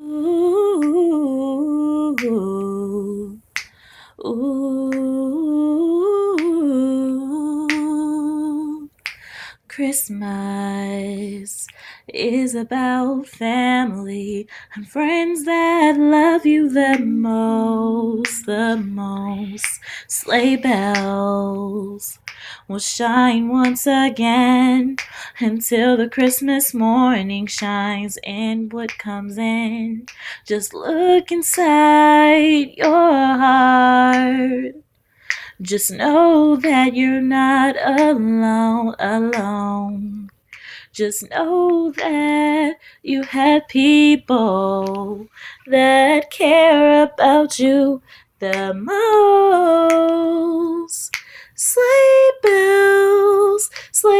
Ooh, ooh, Christmas is about family and friends that love you the most, the most. Sleigh bells will shine once again until the Christmas morning shines in what comes in. Just look inside your heart. Just know that you're not alone, alone. Just know that you have people that care about you the most. Sleigh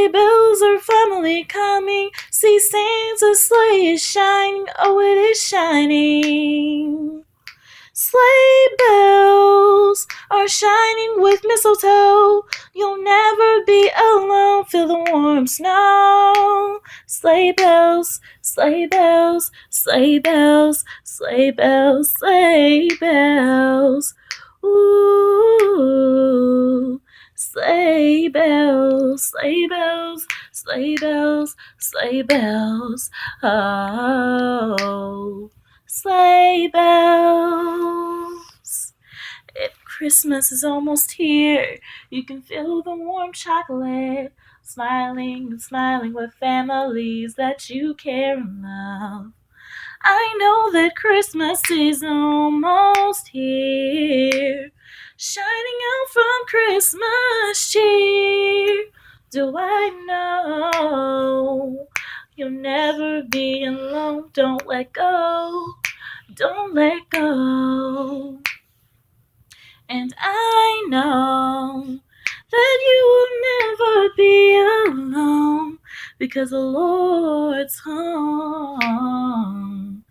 bells are finally coming. See Santa's sleigh is shining, oh it is shining. Sleigh bells are shining with mistletoe. You'll never be alone. Feel the warm snow. Sleigh bells, sleigh bells, sleigh bells, sleigh bells, sleigh bells. Ooh, sleigh bells, sleigh bells, sleigh bells, sleigh bells. Oh. Sleigh bells. If Christmas is almost here, you can feel the warm chocolate, smiling and smiling with families that you care and love. I know that Christmas is almost here, shining out from Christmas cheer. Do I know you'll never be alone? Don't let go. Don't let go. And I know that you will never be alone because the Lord's home.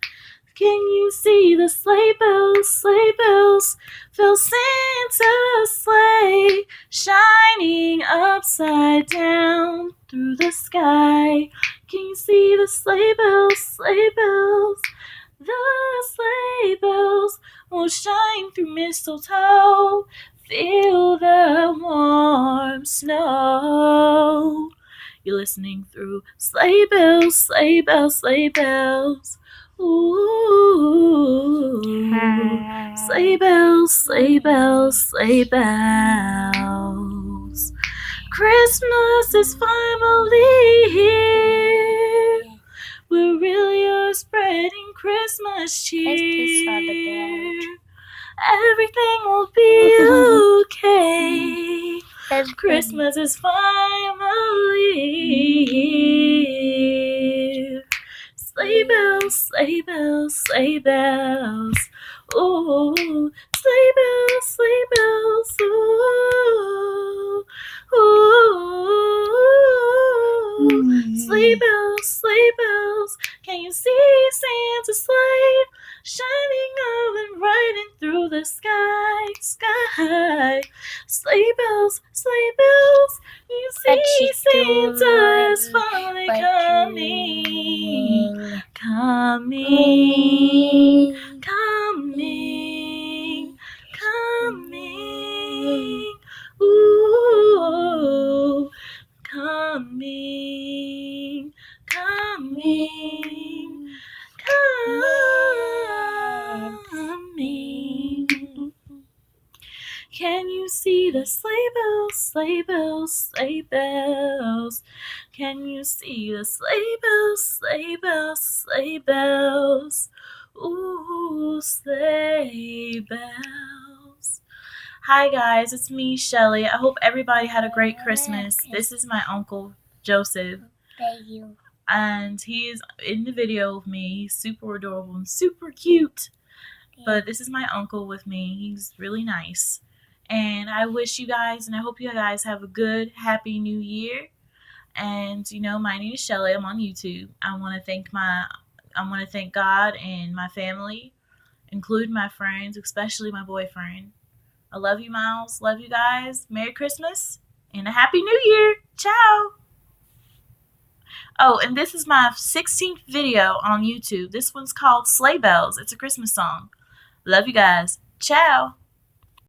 Can you see the sleigh bells, sleigh bells? Feel Santa's sleigh shining upside down through the sky. Can you see the sleigh bells, sleigh bells? The sleigh bells will shine through mistletoe. Feel the warm snow. You're listening through sleigh bells, sleigh bells, sleigh bells. Ooh, sleigh bells, sleigh bells, sleigh bells. Christmas is finally here. We really are spreading Christmas cheer. Everything will be okay. Christmas is finally here. Sleigh bells, sleigh bells, sleigh bells. Ooh, sleigh bells, sleigh bells. Ooh, ooh. Sleigh bells, sleigh bells. Can you see Santa's sleigh shining up and riding through the sky, sky? Sleigh bells, you see Santa is finally coming, coming, coming, coming, ooh, coming, coming, coming. Can you see the sleigh bells, sleigh bells, sleigh bells? Can you see the sleigh bells, sleigh bells, sleigh bells? Ooh, sleigh bells. Hi guys, it's me, Shelly. I hope everybody had a great Christmas. This is my uncle, Joseph. Thank you. And he is in the video with me. He's super adorable and super cute. But this is my uncle with me. He's really nice. And I wish you guys, and I hope you guys have a good, happy new year. And my name is Shelly. I'm on YouTube. I want to thank God and my family, including my friends, especially my boyfriend. I love you, Miles. Love you guys. Merry Christmas and a Happy New Year. Ciao. Oh, and this is my 16th video on YouTube. This one's called Sleigh Bells. It's a Christmas song. Love you guys. Ciao.